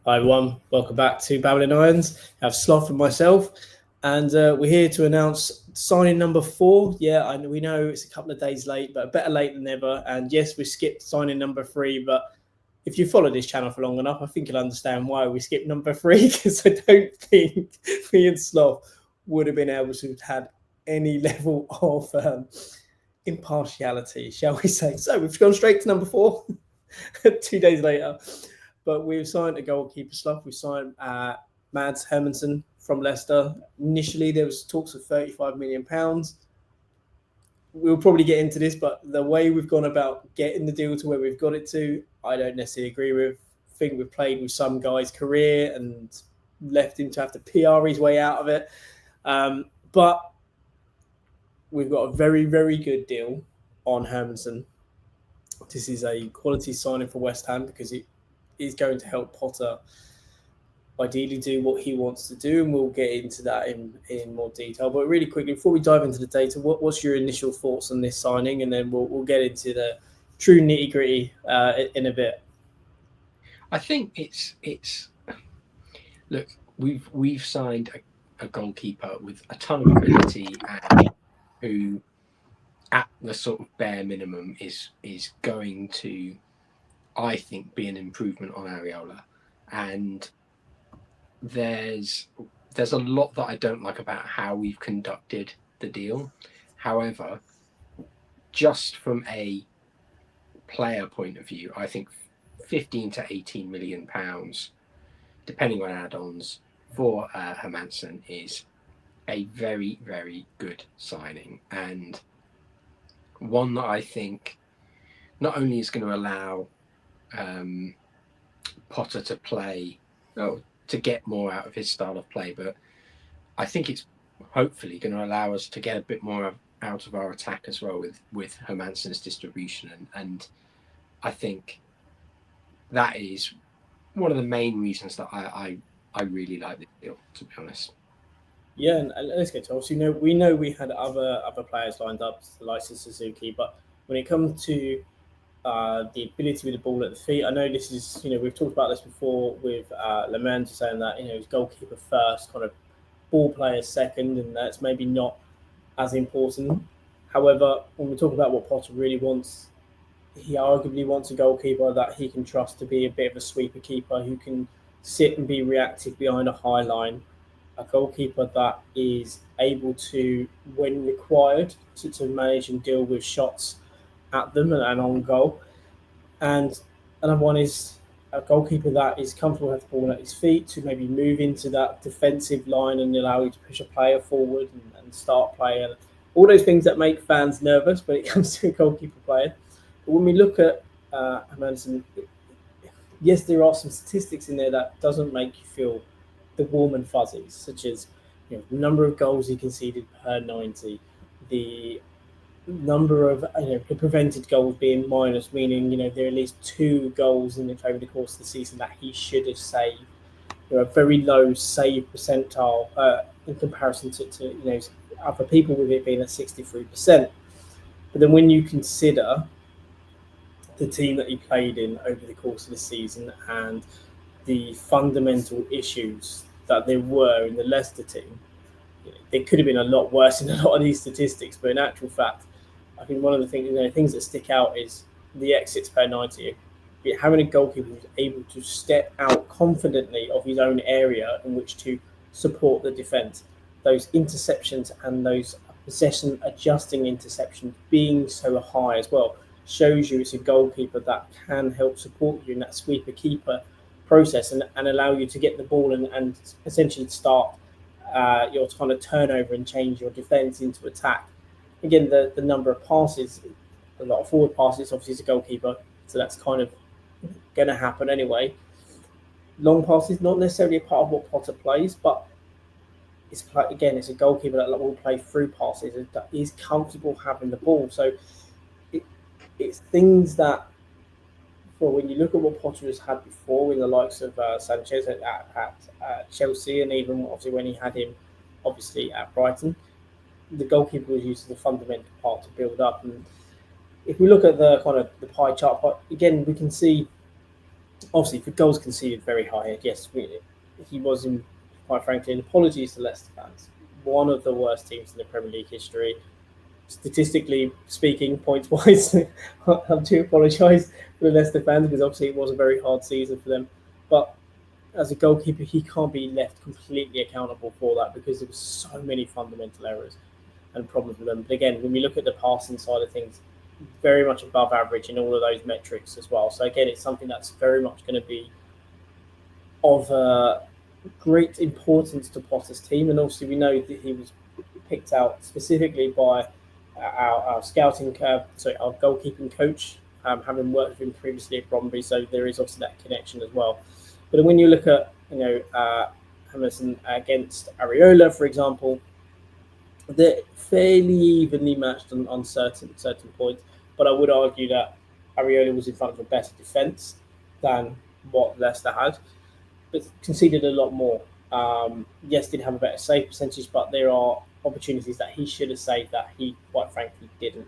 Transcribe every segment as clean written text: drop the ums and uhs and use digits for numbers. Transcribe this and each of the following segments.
Hi everyone, welcome back to Babbling Irons. I have Sloth and myself, and we're here to announce signing number 4. Yeah, we know it's a couple of days late, but better late than never. And yes, we skipped signing number 3, but if you follow this channel for long enough, I think you'll understand why we skipped number 3, because I don't think me and Sloth would have been able to have had any level of impartiality, shall we say. So we've gone straight to number 4 2 days later. But we've signed a goalkeeper slot. We signed Mads Hermansen from Leicester. Initially, there was talks of £35 million. We'll probably get into this, but the way we've gone about getting the deal to where we've got it to, I don't necessarily agree with. I think we've played with some guy's career and left him to have to PR his way out of it. But we've got a very, very good deal on Hermansen. This is a quality signing for West Ham because it is going to help Potter ideally do what he wants to do, and we'll get into that in more detail. But really quickly, before we dive into the data, what's your initial thoughts on this signing, and then we'll get into the true nitty gritty in a bit. I think it's look, we've signed a goalkeeper with a ton of ability and who, at the sort of bare minimum, is going to, I think, be an improvement on Areola. And there's a lot that I don't like about how we've conducted the deal. However, just from a player point of view, I think 15 to 18 million pounds, depending on add-ons, for Hermansen is a very, very good signing, and one that I think not only is going to allow Potter to play, to get more out of his style of play, but I think it's hopefully going to allow us to get a bit more out of our attack as well with Hermansen's distribution, and I think that is one of the main reasons that I really like the deal, to be honest. Yeah, and let's get to obviously. We know we had other players lined up, like Suzuki, but when it comes to the ability with the ball at the feet, I know this is we've talked about this before with Le Mans saying that he's goalkeeper first, kind of ball player second, and that's maybe not as important. However, when we talk about what Potter really wants, he arguably wants a goalkeeper that he can trust to be a bit of a sweeper keeper who can sit and be reactive behind a high line. A goalkeeper that is able to, when required, to manage and deal with shots at them and on goal. And another one is a goalkeeper that is comfortable with the ball at his feet to maybe move into that defensive line and allow you to push a player forward and start playing. All those things that make fans nervous when it comes to a goalkeeper player. But when we look at Hermansen, yes, there are some statistics in there that doesn't make you feel the warm and fuzzies, such as the number of goals he conceded per 90, the number of the prevented goals being minus, meaning there are at least 2 goals over the course of the season that he should have saved. A very low save percentile in comparison to other people, with it being at 63%. But then when you consider the team that he played in over the course of the season and the fundamental issues that there were in the Leicester team, it could have been a lot worse in a lot of these statistics. But in actual fact, I think one of the things that stick out is the exits per 90. Having a goalkeeper who's able to step out confidently of his own area in which to support the defence, those interceptions and those possession adjusting interceptions being so high as well, shows you it's a goalkeeper that can help support you in that sweeper keeper process and allow you to get the ball and essentially start your kind of turnover and change your defence into attack. Again, the number of passes, a lot of forward passes, obviously, is a goalkeeper, so that's kind of going to happen anyway. Long passes, not necessarily a part of what Potter plays, but it's a goalkeeper that will play through passes, that is comfortable having the ball. So it's things that, well, when you look at what Potter has had before in the likes of Sanchez at Chelsea, and even obviously when he had him obviously at Brighton, the goalkeeper was used as a fundamental part to build up. And if we look at the kind of the pie chart, again, we can see Obviously, for goals conceded, very high. Yes, he was, in, quite frankly, and apologies to Leicester fans, one of the worst teams in the Premier League history. Statistically speaking, points wise, I do apologise for the Leicester fans because obviously it was a very hard season for them. But as a goalkeeper, he can't be left completely accountable for that because there were so many fundamental errors and problems with them. But again, when we look at the passing side of things, very much above average in all of those metrics as well. So again, it's something that's very much going to be of great importance to Potter's team, and obviously we know that he was picked out specifically by our scouting, sorry, our goalkeeping coach, having worked with him previously at Bromby. So there is obviously that connection as well. But when you look at Hermansen against Areola, for example, they're fairly evenly matched on certain points. But I would argue that Areola was in front of a better defence than what Leicester had, but conceded a lot more. Yes, did have a better save percentage, but there are opportunities that he should have saved that he, quite frankly, didn't.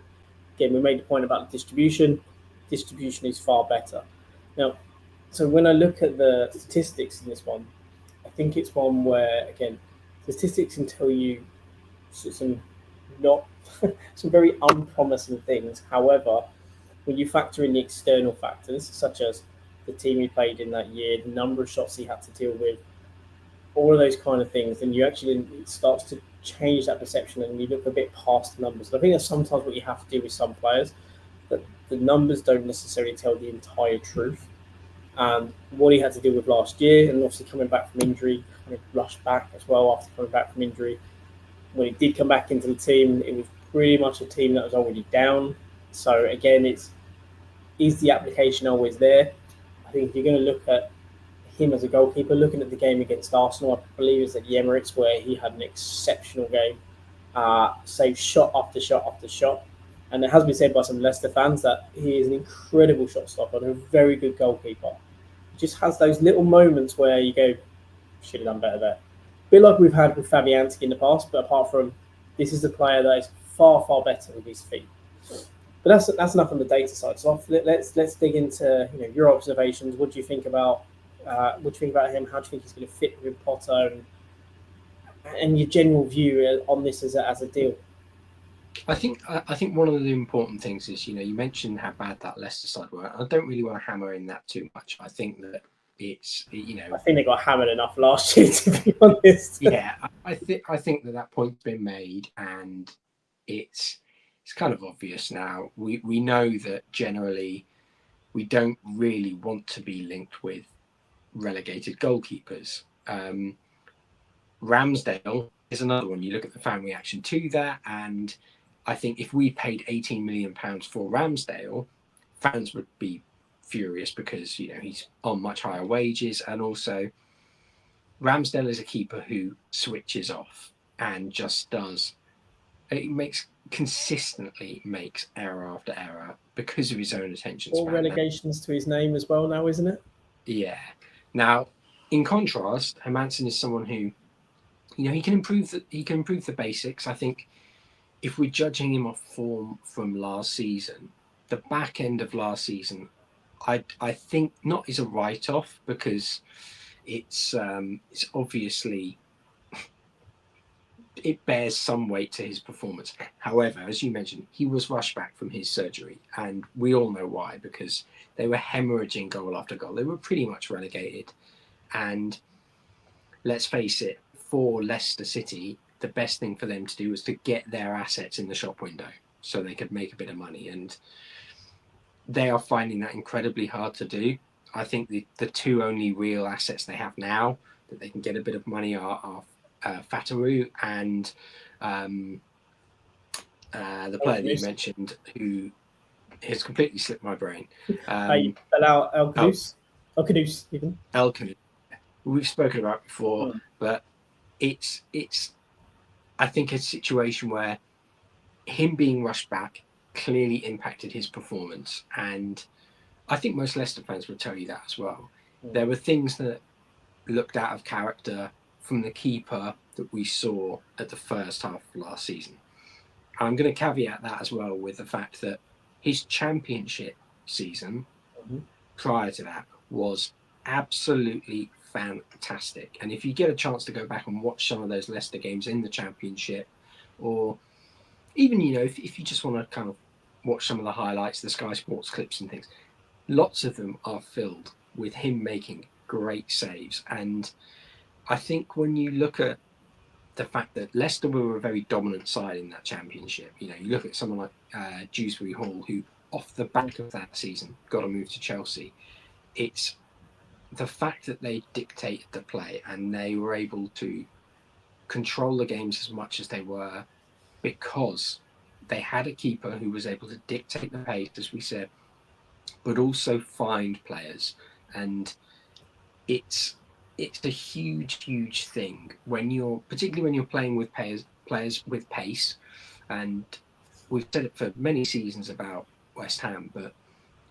Again, we made the point about the distribution. Distribution is far better. Now, so when I look at the statistics in this one, I think it's one where, again, statistics can tell you some not some very unpromising things. However, when you factor in the external factors, such as the team he played in that year, the number of shots he had to deal with, all of those kind of things, then you actually it starts to change that perception and you look a bit past the numbers. And I think that's sometimes what you have to do with some players, that the numbers don't necessarily tell the entire truth. And what he had to deal with last year, and obviously coming back from injury, kind of rushed back as well after coming back from injury. When he did come back into the team, it was pretty much a team that was already down. So again, is the application always there? I think if you're going to look at him as a goalkeeper, looking at the game against Arsenal, I believe it was at the Emirates where he had an exceptional game, saved shot after shot after shot. And it has been said by some Leicester fans that he is an incredible shot stopper and a very good goalkeeper. He just has those little moments where you go, should have done better there. A bit like we've had with Fabianski in the past, but apart from this is a player that is far, far better with his feet. But that's enough on the data side. So let's dig into your observations. What do you think about him? How do you think he's going to fit with Potter, and your general view on this as a deal? I think one of the important things is you mentioned how bad that Leicester side were. I don't really want to hammer in that too much. I think that it's I think they got hammered enough last year, to be honest. Yeah, I think that point's been made, and it's kind of obvious now. We know that generally we don't really want to be linked with relegated goalkeepers. Ramsdale is another one. You look at the fan reaction to that, and I think if we paid £18 million for Ramsdale, fans would be furious because he's on much higher wages, and also Ramsdale is a keeper who switches off and just does. It consistently makes error after error because of his own attention span. All relegations to his name as well now, isn't it? Yeah. Now, in contrast, Hermansen is someone who, he can improve the basics. I think if we're judging him off form from last season, the back end of last season, I think not is a write-off because it's obviously it bears some weight to his performance. However, as you mentioned, he was rushed back from his surgery, and we all know why, because they were hemorrhaging goal after goal. They were pretty much relegated, and let's face it, for Leicester City, the best thing for them to do was to get their assets in the shop window so they could make a bit of money, and they are finding that incredibly hard to do. I think the two only real assets they have now that they can get a bit of money are Fataru and the player that you mentioned who has completely slipped my brain. El Kudus, even. El Kudus. We've spoken about before, but it's I think a situation where him being rushed back clearly impacted his performance, and I think most Leicester fans would tell you that as well. There were things that looked out of character from the keeper that we saw at the first half of last season. I'm going to caveat that as well with the fact that his championship season prior to that was absolutely fantastic. And if you get a chance to go back and watch some of those Leicester games in the Championship, or even, if you just want to kind of watch some of the highlights, the Sky Sports clips and things, lots of them are filled with him making great saves. And I think when you look at the fact that Leicester were a very dominant side in that Championship, you look at someone like Dewsbury Hall, who off the back of that season got a move to Chelsea. It's the fact that they dictated the play and they were able to control the games as much as they were because they had a keeper who was able to dictate the pace, as we said, but also find players. And it's a huge thing particularly when you're playing with players with pace. And we've said it for many seasons about West Ham, but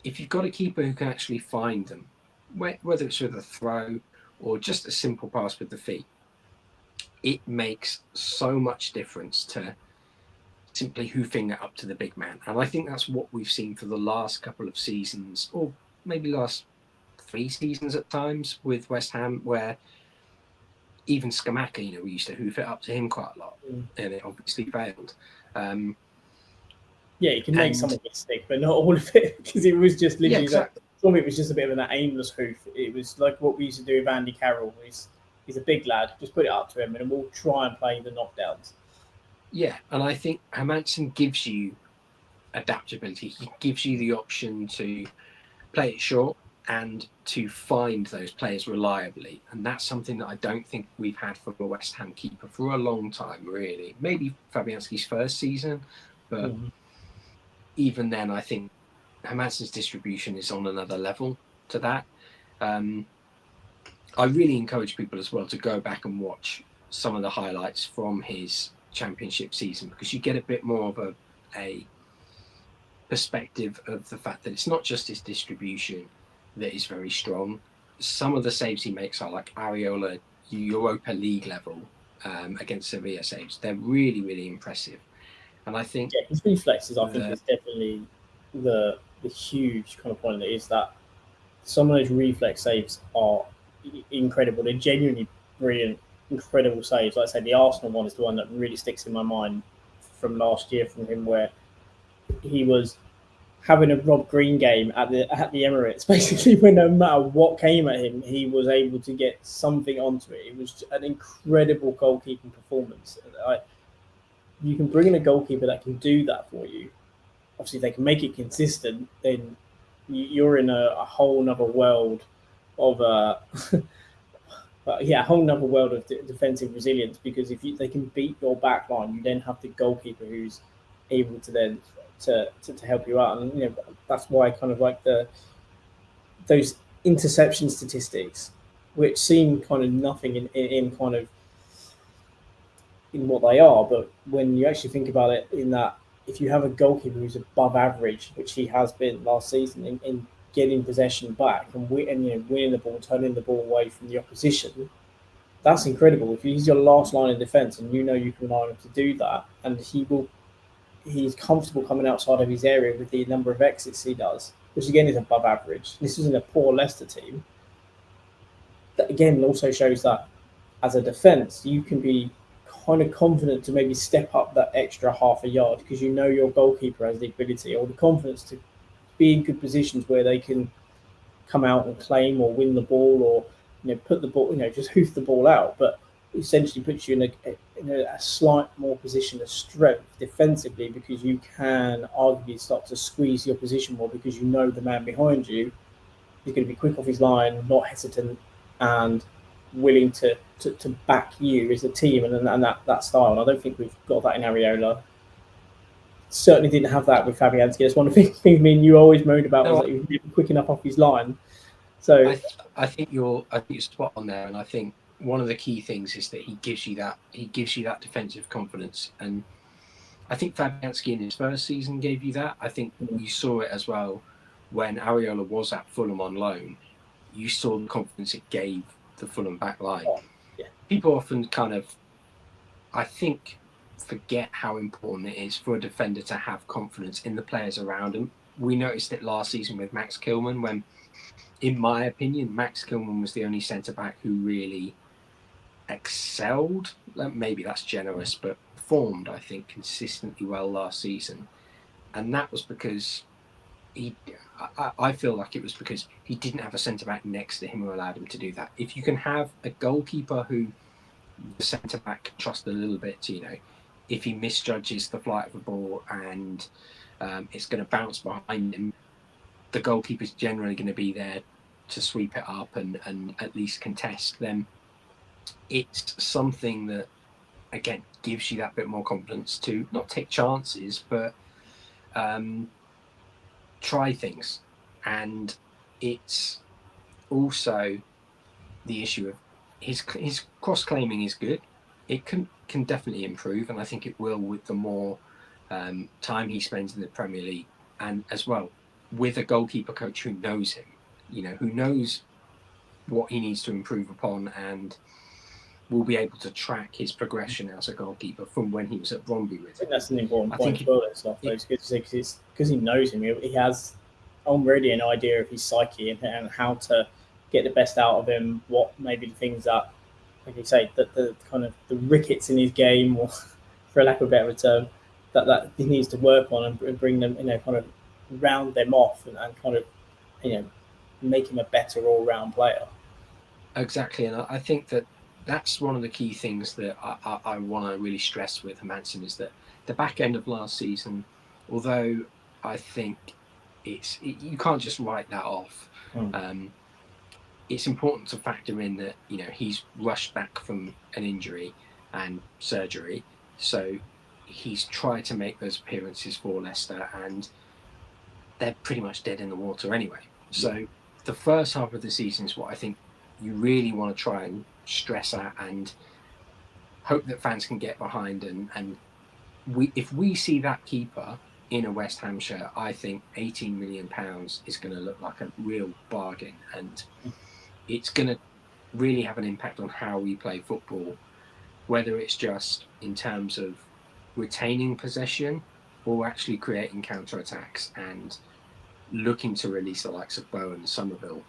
if you've got a keeper who can actually find them, whether it's with a throw or just a simple pass with the feet, it makes so much difference to simply hoofing it up to the big man. And I think that's what we've seen for the last couple of seasons, or maybe last 3 seasons at times with West Ham, where even Scamacca, we used to hoof it up to him quite a lot, and it obviously failed. Yeah, you can make some of it stick, but not all of it, because it was just literally exactly. Some of it was just a bit of an aimless hoof. It was like what we used to do with Andy Carroll. He's a big lad, just put it up to him, and we'll try and play the knockdowns. Yeah, and I think Hermansen gives you adaptability. He gives you the option to play it short and to find those players reliably. And that's something that I don't think we've had from a West Ham keeper for a long time, really. Maybe Fabianski's first season, but even then, I think Hermansen's distribution is on another level to that. I really encourage people as well to go back and watch some of the highlights from his Championship season, because you get a bit more of a perspective of the fact that it's not just his distribution that is very strong. Some of the saves he makes are like Areola Europa League level against Sevilla saves. They're really impressive. And I think his reflexes, I think, is definitely the huge kind of point that is that some of those reflex saves are incredible. They're genuinely brilliant, incredible saves. Like I say, the Arsenal one is the one that really sticks in my mind from last year from him, where he was having a Rob Green game at the Emirates, basically, when no matter what came at him, he was able to get something onto it. It was an incredible goalkeeping performance. You can bring in a goalkeeper that can do that for you. Obviously, if they can make it consistent, then you're in a whole nother world of a whole nother world of defensive resilience. Because if they can beat your back line, you then have the goalkeeper who's able to then to help you out. And that's why kind of like those interception statistics, which seem kind of nothing in kind of in what they are, but when you actually think about it, in that if you have a goalkeeper who's above average, which he has been last season, in getting possession back and winning the ball, turning the ball away from the opposition, that's incredible. If he's your last line of defence and you can rely on him to do that, and he's comfortable coming outside of his area with the number of exits he does, which again is above average. This isn't a poor Leicester team. That again also shows that as a defence, you can be kind of confident to maybe step up that extra half a yard because your goalkeeper has the ability or the confidence to be in good positions where they can come out and claim or win the ball, or put the ball, just hoof the ball out, but essentially puts you in a slight more position of strength defensively, because you can arguably start to squeeze your position more because the man behind you is going to be quick off his line, not hesitant, and willing to back you as a team and that style. And I don't think we've got that in Areola. Certainly didn't have that with Fabianski. That's one of the things me and you always moaned about, was that he was quick enough off his line. So I think you're spot on there, and I think one of the key things is that he gives you that defensive confidence. And I think Fabianski in his first season gave you that. I think you saw it as well when Areola was at Fulham on loan. You saw the confidence it gave the Fulham back line. Yeah. People often kind of, I think, forget how important it is for a defender to have confidence in the players around him. We noticed it last season with Max Kilman when in my opinion, Max Kilman was the only centre-back who really excelled. Maybe that's generous, but performed, I think, consistently well last season. And that was because I feel like it was because he didn't have a centre-back next to him who allowed him to do that. If you can have a goalkeeper who the centre-back can trust a little bit, if he misjudges the flight of a ball and it's going to bounce behind him, the goalkeeper's generally going to be there to sweep it up and at least contest them. It's something that, again, gives you that bit more confidence to not take chances, but try things. And it's also the issue of his cross-claiming is good. It can definitely improve, and I think it will with the more time he spends in the Premier League, and as well with a goalkeeper coach who knows him, who knows what he needs to improve upon, and will be able to track his progression as a goalkeeper from when he was at Bromby with him. I think that's an important point as well. Because he knows him, he has already an idea of his psyche and how to get the best out of him. What maybe the things that, like you say, that the kind of the rickets in his game, or for lack of a better term, that he needs to work on and bring them, kind of round them off and kind of, make him a better all-round player. Exactly, and I think that's one of the key things that I want to really stress with Hermansen is that the back end of last season, although I think you can't just write that off. It's important to factor in that he's rushed back from an injury and surgery, so he's tried to make those appearances for Leicester, and they're pretty much dead in the water anyway. So the first half of the season is what I think you really want to try and stress out and hope that fans can get behind. And if we see that keeper in a West Ham shirt, I think £18 million is going to look like a real bargain, and it's going to really have an impact on how we play football, whether it's just in terms of retaining possession or actually creating counter-attacks and looking to release the likes of Bowen and Somerville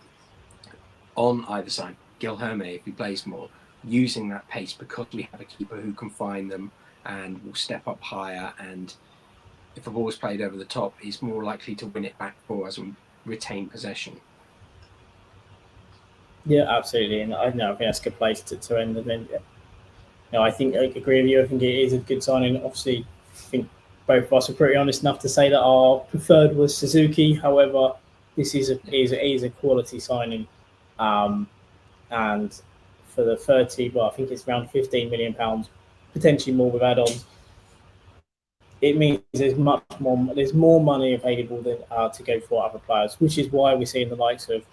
on either side. Gilherme, if he plays more, using that pace because we have a keeper who can find them and will step up higher, and if a ball is played over the top, he's more likely to win it back for us and retain possession. Yeah, absolutely, and I think that's a good place to end. And then, I think I agree with you. I think it is a good signing. Obviously, I think both of us are pretty honest enough to say that our preferred was Suzuki. However, this is a quality signing, and for the 30, I think it's around £15 million, potentially more with add-ons. It means there's more money available than to go for other players, which is why we're seeing the likes of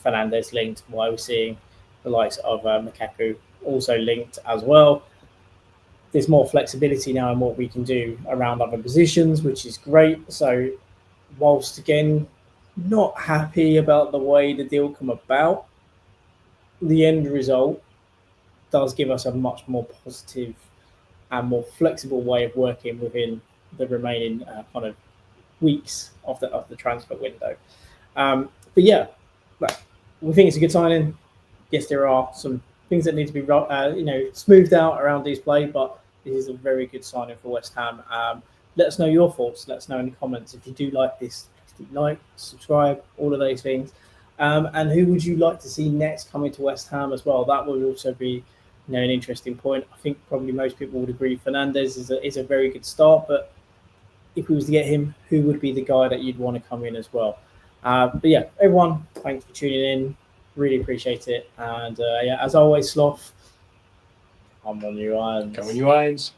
Fernandes linked, why we're seeing the likes of Lukaku also linked as well. There's more flexibility now in what we can do around other positions, which is great. So whilst, again, not happy about the way the deal come about, the end result does give us a much more positive and more flexible way of working within the remaining kind of weeks of the transfer window. But yeah, we think it's a good signing. Yes, there are some things that need to be smoothed out around his play, but this is a very good signing for West Ham. Let us know your thoughts. Let us know in the comments if you do like this. Like, subscribe, all of those things. And who would you like to see next coming to West Ham as well? That would also be an interesting point. I think probably most people would agree Fernandes is a very good start, but if we was to get him, who would be the guy that you'd want to come in as well? But yeah, everyone, thanks for tuning in. Really appreciate it. And as always, Sloth, come on you irons. Come on you irons.